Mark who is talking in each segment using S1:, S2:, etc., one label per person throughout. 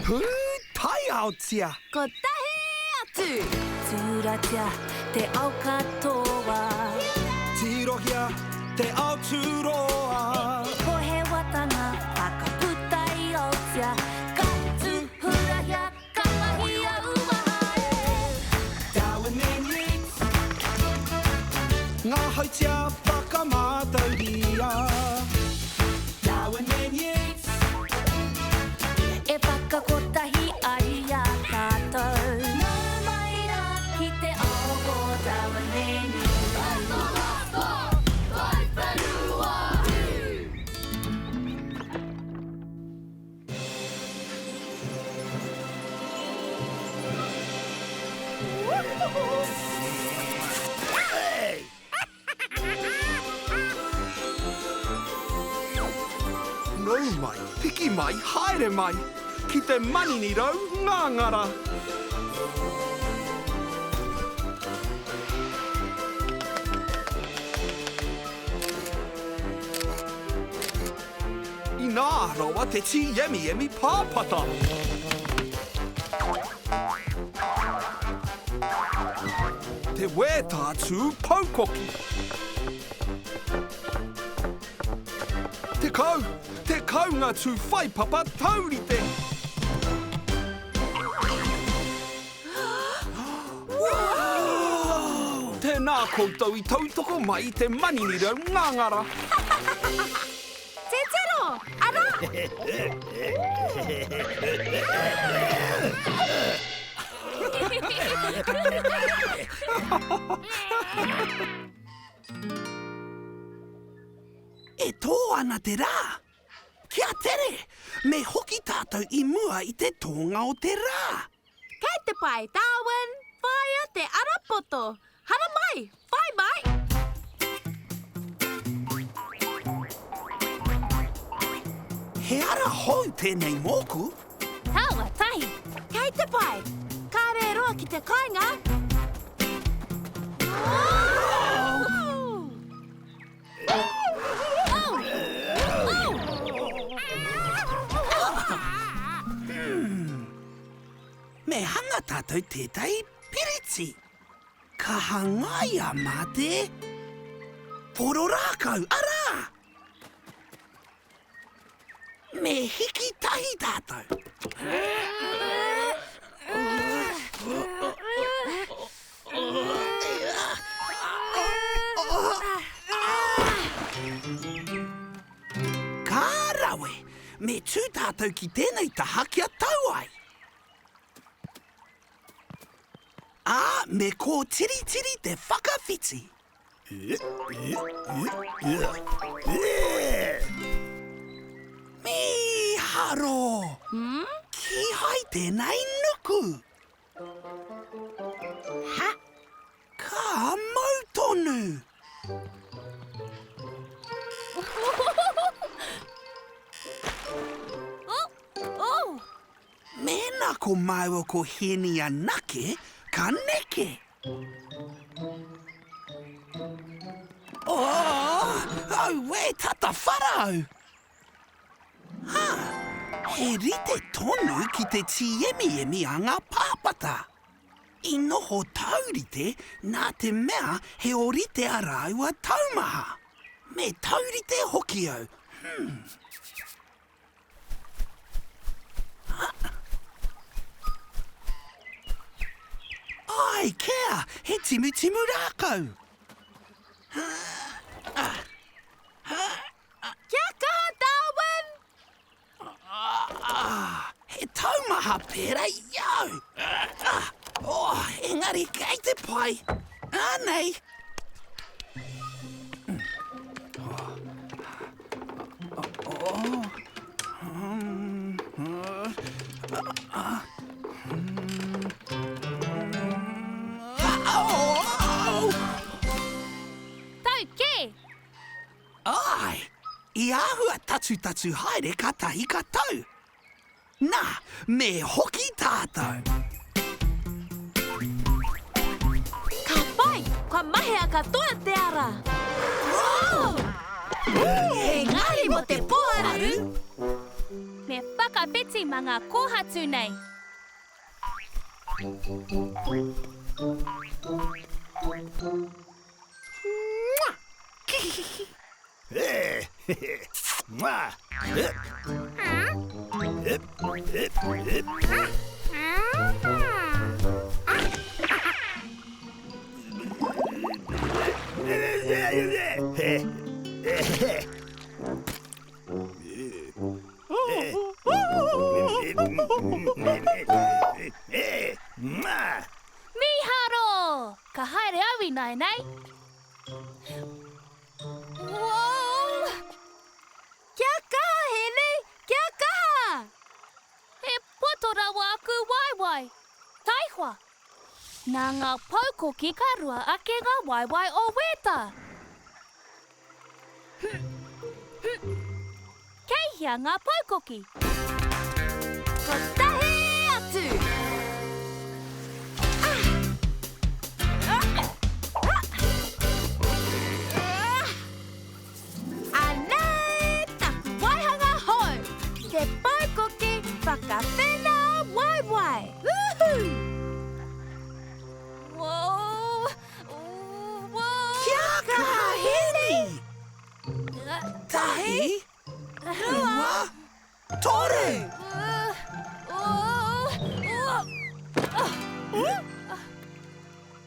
S1: Pū tai ao tia.
S2: Ko tahi atu. Tūratia te ao katoa.
S1: Tirohia te ao turoa.
S2: Ko he watanga whakaputai o tia. Ka tuhurahia ka mahi a uahae.
S1: Darwin and Newts. Ngā hautia whakamātauria. Darwin and Newts.
S2: E whakakotahi ai a tātou. Nā mai rā ki te ao o Darwin and Newts.
S1: No mai, piki mai, haere mai. Ki te manini rau, ngāngara. I nā rawa te ti emi pāpata. Te wētātū paukoki. Te kaunga tū whaipapa taurite. Tēnā koutou I tautoko mai te manini rau ngāngara.
S2: Te tero, ara!
S1: E tō ana te rā. Kia tere, me hoki tātou I mua I te tōnga o te rā.
S2: Kei te pai, Darwin, whaia te arapoto. Hara mai, whai mai.
S1: He ara hou tēnei moku.
S2: Taua tahi, kei te pai. Ka re roa ki te kāinga.
S1: Me hanga tātou tētai piriti. Ka hangaia mā te poro rākau, ara! Me hiki tahi tātou. Ka rawe, me tū tātou ki tēnei taha kia tau ai. Me ko tiri te whakawhiti. Mi haro. Ki hai tēnei nuku.
S2: Ha?
S1: Ka mautonu. Mēnā ko maua ko heni a nake, ka neke. Au we tata wharau. He rite tonu ki te tiemi a ngā pāpata. I noho taurite, nā te mea he orite a rāua taumaha. Me taurite hoki au. Ai, kia, he timu rākau.
S2: Kia kaha, Darwin!
S1: He taumaha pērā iau. Engari, kei te pai. Nei. Ai, I āhua tatu haere ka tahi ka tau. Nā, me hoki tātou.
S2: Ka pai, kua mahe a katoa Te Ara. Engari mo te pōararu. Me me whakawhiti mā ngā kōhatu nei. Miharo! Ka haere awi nai nei. Whoa! Kia kaha, Hene! Kia kaha! He potorawa aku waiwai. Taihua! Nā ngā paukoki ka rua ake ngā waiwai o weta. Kei hia ngā paukoki. Ko tahi atu! Anei taku waihanga hou! Te paukoki whakawhena waiwai! Woohoo! Whoa! Whoa!
S1: Kia kaha, Hene! Tahi, rua, toru!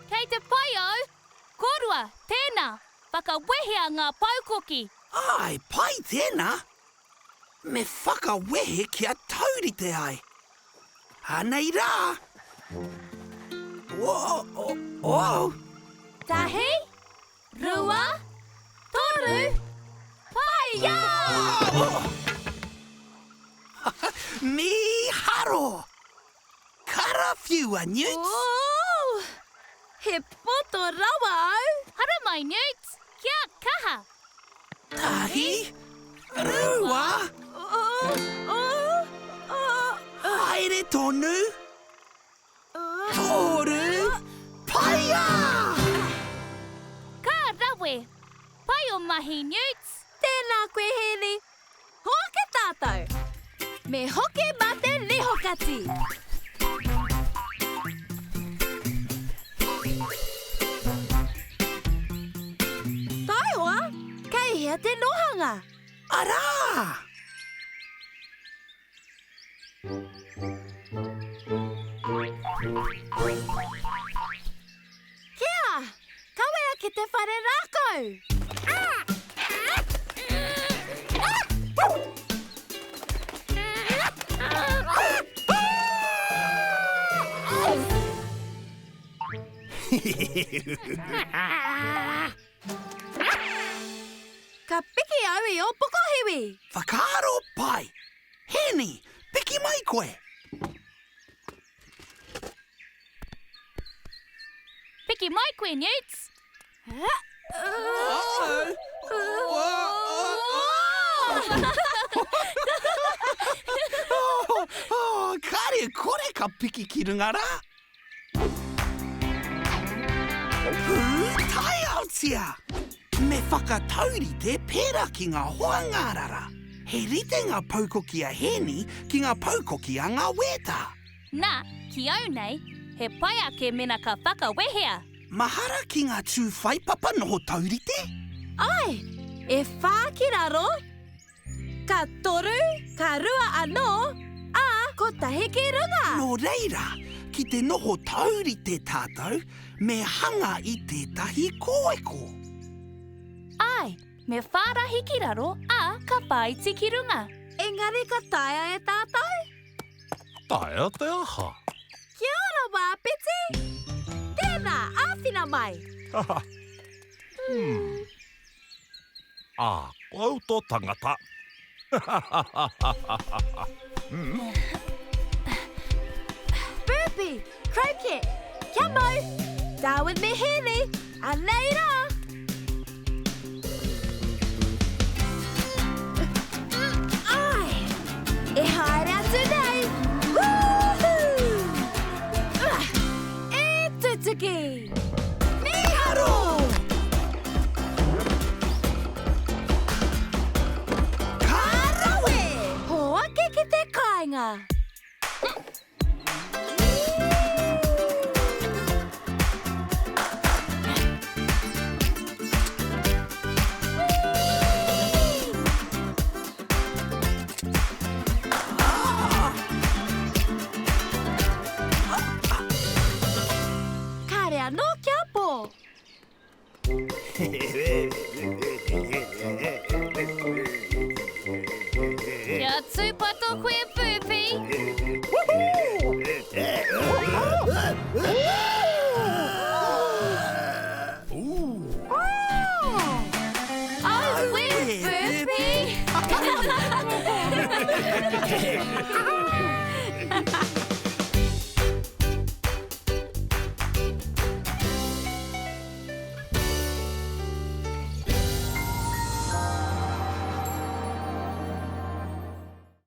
S2: Kei te pai au, korua, tēnā, whakawehea ngā paukoki.
S1: Ai, pai tēnā. Me whakawehe kia taurite ai. Anei rā. Whoa.
S2: Tahi, rua, toru, paia!
S1: Miharo. Karawhiua, Newts.
S2: Oh, he poto rawa au. Hara mai, Newts. Kia kaha.
S1: Tahi, rua, haere tonu, toru, paia!
S2: Ka rawe, pai o mahi, Newts.
S3: Tēnā koe, Hene. Hoke tātou. Me hoke mā te lehokati. Taihoa, kei hea te nohanga.
S1: Ara!
S3: Kia, kawe ake te whare rākau. Ka piki au I o pukohiwi.
S1: Whakaaro pai. Hene, piki mai koe.
S2: Piki mai koe, Newts.
S1: Kare kore ka piki ki runga rā. Tai autia! Me whakataurite pērā ki ngā hoa ngārara. He rite ngā paukoki a Hene ki ngā paukoki a ngā weta.
S2: Nā, ki au nei, he pai ake mena ka whakawehea.
S1: Mahara ki ngā tū whaipapa noho taurite.
S3: Ai, e whā ki raro. Ka toru, ka rua anō, a ko tahi ki runga.
S1: No reira, ki te noho taurite tātou, me hanga I tētahi kōeko.
S2: Ai, me whārahi ki raro, a ka whaiti ki runga.
S3: Engari ka taia e tātou.
S4: Taia te aha.
S3: Kia ora wā, Piti. Tēnā, āwhina mai.
S4: Kau tō tangata.
S3: Burpee, croquet, kia mau. Darwin me Hene, anei rā. Ai, e haere atu nei. Woohoo! E tutuki. Miharo! Kārawe! Hoa ke te Kare no kiapo.
S2: Kia tūpato koe pūpi.